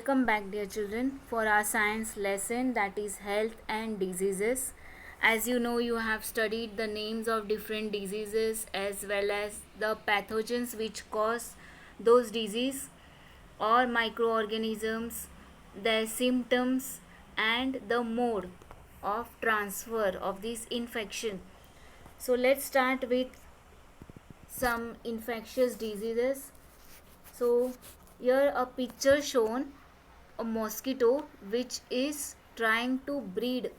Welcome back, dear children, for our science lesson, that is health and diseases. As you know, you have studied the names of different diseases as well as the pathogens which cause those diseases or microorganisms, their symptoms, and the mode of transfer of this infection. So let's start with some infectious diseases. So here a picture shown a mosquito which is trying to breed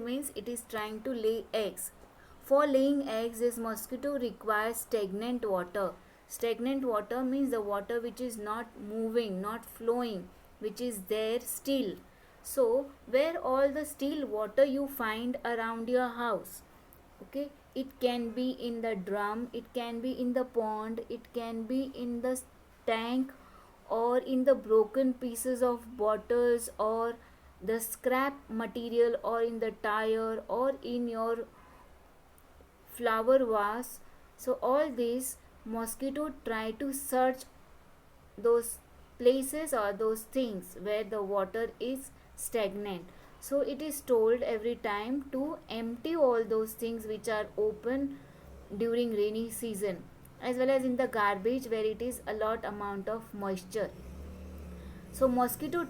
means it is trying to lay eggs. For laying eggs, this mosquito requires stagnant water means the water which is not moving, not flowing, which is there still. So where all the still water you find around your house, okay, it can be in the drum, it can be in the pond, it can be in the tank, or in the broken pieces of bottles, or the scrap material, or in the tire, or in your flower vase. So all these mosquito try to search those places or those things where the water is stagnant. So it is told every time to empty all those things which are open during rainy season, as well as in the garbage where it is a lot amount of moisture. So mosquito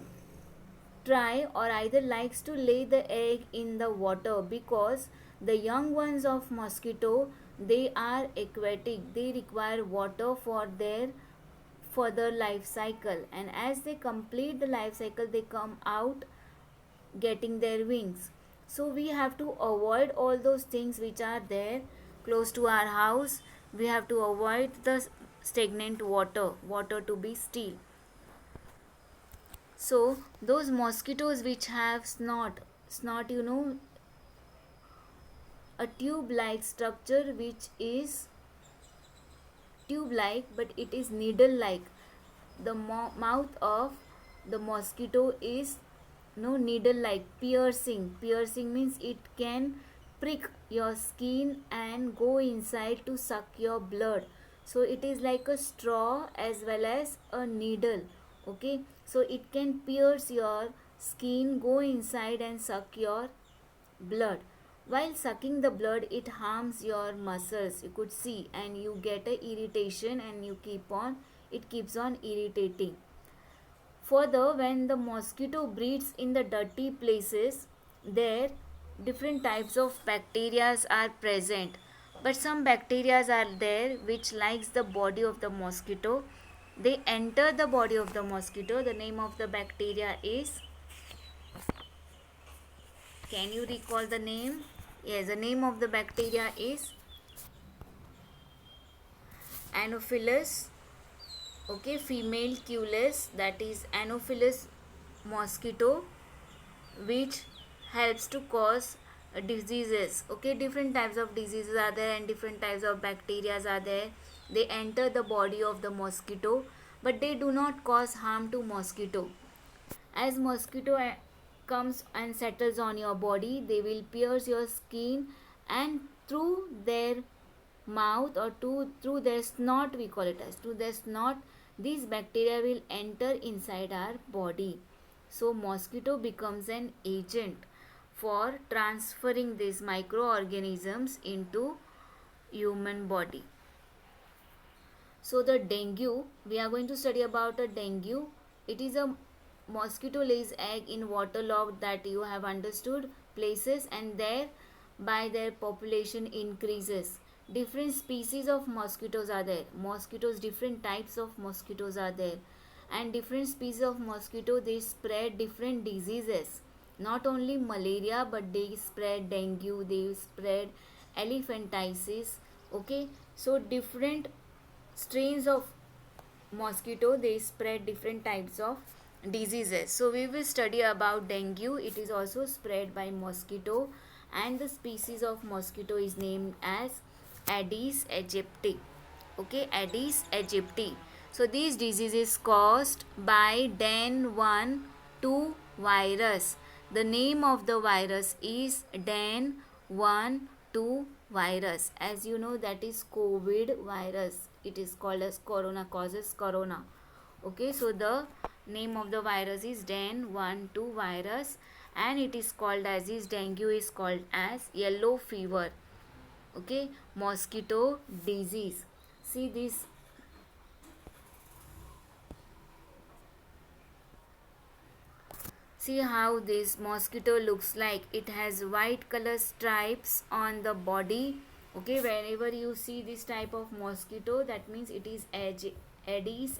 try or either likes to lay the egg in the water, because the young ones of mosquito, they are aquatic, they require water for their further life cycle, and as they complete the life cycle they come out getting their wings. So we have to avoid all those things which are there close to our house. We have to avoid the stagnant water to be still. So those mosquitoes which have snot, a tube like structure which is tube like but it is needle like. The mouth of the mosquito is no needle like, piercing means it can prick your skin and go inside to suck your blood. So it is like a straw as well as a needle, okay. So it can pierce your skin, go inside and suck your blood. While sucking the blood, it harms your muscles, you could see, and you get a irritation, and it keeps on irritating. Further, when the mosquito breeds in the dirty places, there different types of bacteria are present. But some bacteria are there which likes the body of the mosquito. They enter the body of the mosquito. The name of the bacteria is, can you recall the name? Yes, the name of the bacteria is Anopheles, okay, female culeus, that is Anopheles mosquito, which helps to cause diseases, okay. Different types of diseases are there and different types of bacteria are there. They enter the body of the mosquito, but they do not cause harm to mosquito. As mosquito comes and settles on your body, they will pierce your skin, and through their mouth or through their snot, we call it as through their snot, these bacteria will enter inside our body. So mosquito becomes an agent for transferring these microorganisms into human body. So the dengue, we are going to study about a dengue. It is a mosquito lays egg in waterlogged, that you have understood, places, and there by their population increases. Different species of mosquitoes are there. Mosquitoes, different types of mosquitoes are there, and different species of mosquito, they spread different diseases. Not only malaria, but they spread dengue, they spread elephantiasis, okay. So different strains of mosquito, they spread different types of diseases. So we will study about dengue. It is also spread by mosquito, and the species of mosquito is named as Aedes aegypti, okay, Aedes aegypti. So these disease is caused by den 1 2 virus. The name of the virus is den 1 2 virus. As you know, that is COVID virus. It is called as corona, causes corona, Okay, so the name of the virus is Den-1 2 virus, and it is called as is dengue is called as yellow fever. Okay, mosquito disease. See this. See how this mosquito looks like. It has white color stripes on the body. Okay, whenever you see this type of mosquito, that means it is Aedes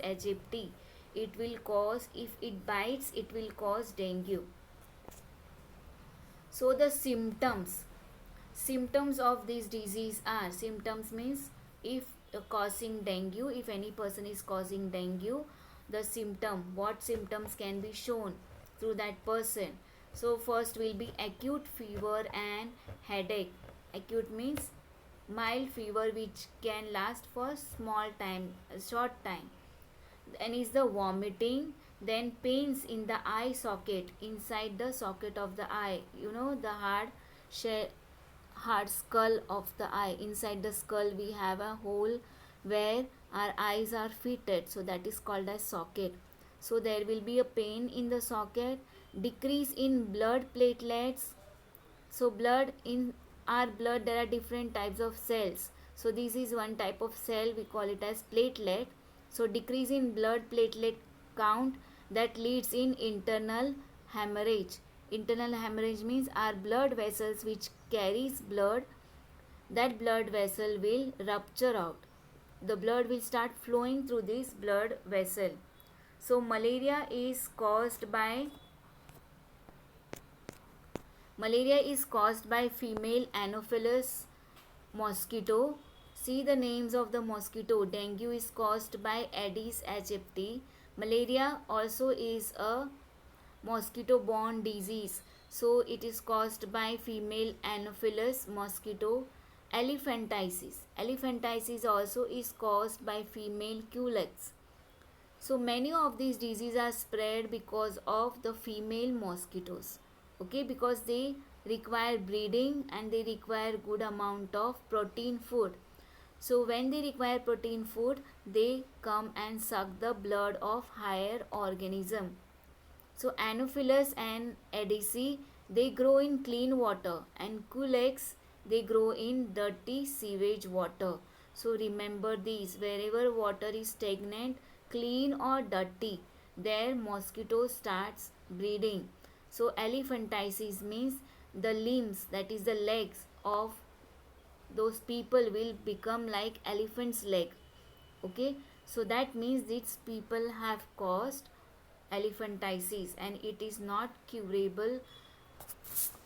aegypti. It will cause, if it bites, it will cause dengue. So the symptoms of this disease are, symptoms means if causing dengue, if any person is causing dengue, the symptom, what symptoms can be shown through that person. So first will be acute fever and headache. Acute means mild fever which can last for small time, a short time. Then is the vomiting, then pains in the eye socket, inside the socket of the eye, you know, the hard skull of the eye. Inside the skull we have a hole where our eyes are fitted, so that is called as socket. So there will be a pain in the socket, decrease in blood platelets. So blood, in our blood there are different types of cells. So this is one type of cell, we call it as platelet. So decrease in blood platelet count, that leads in internal hemorrhage. Internal hemorrhage means our blood vessels which carries blood, that blood vessel will rupture out. The blood will start flowing through this blood vessel. So malaria is caused by female Anopheles mosquito. See the names of the mosquito. Dengue is caused by Aedes aegypti. Malaria also is a mosquito borne disease, so it is caused by female Anopheles mosquito. Elephantiasis also is caused by female Culex. So many of these diseases are spread because of the female mosquitoes. Okay, because they require breeding and they require good amount of protein food. So when they require protein food, they come and suck the blood of higher organism. So Anopheles and Aedes, they grow in clean water, and Culex, they grow in dirty sewage water. So remember these, wherever water is stagnant, clean or dirty, there mosquito starts breeding. So elephantiasis means the limbs, that is the legs of those people will become like elephant's leg. Okay, so that means these people have caused elephantiasis and it is not curable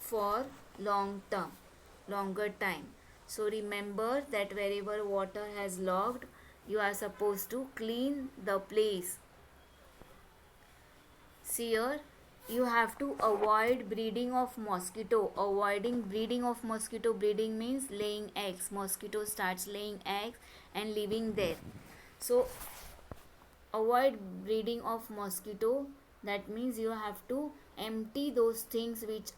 for longer time. So remember that wherever water has logged, you are supposed to clean the place. See here, you have to avoid breeding of mosquito. Avoiding breeding of mosquito, breeding means laying eggs. Mosquito starts laying eggs and living there. So avoid breeding of mosquito, that means you have to empty those things which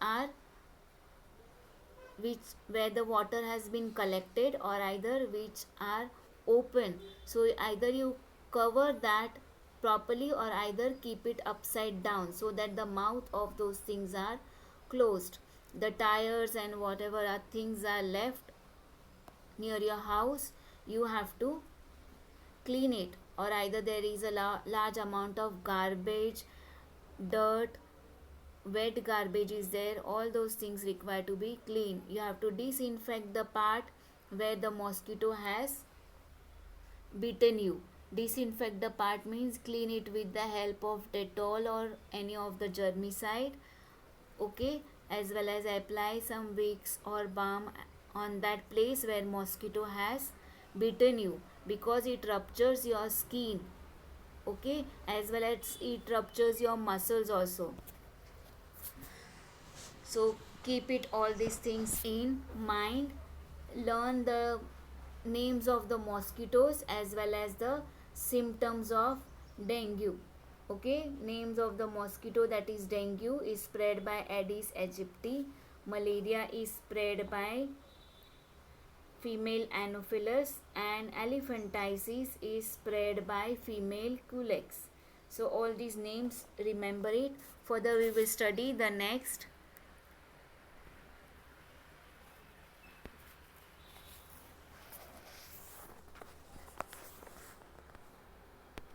where the water has been collected, or either which are open. So either you cover that properly or either keep it upside down so that the mouth of those things are closed. The tires and whatever are things are left near your house, you have to clean it. Or either there is a large amount of garbage, dirt, wet garbage is there, all those things require to be clean. You have to disinfect the part where the mosquito has bitten you. Disinfect the part means clean it with the help of Dettol or any of the germicide. Okay, as well as apply some Vicks or balm on that place where mosquito has bitten you, because it ruptures your skin. Okay, as well as it ruptures your muscles also. So keep it all these things in mind. Learn the names of the mosquitoes as well as the symptoms of dengue. Okay, names of the mosquito, that is dengue is spread by Aedes aegypti. Malaria is spread by female Anopheles, and elephantiasis is spread by female Culex. So all these names, remember it. Further we will study the next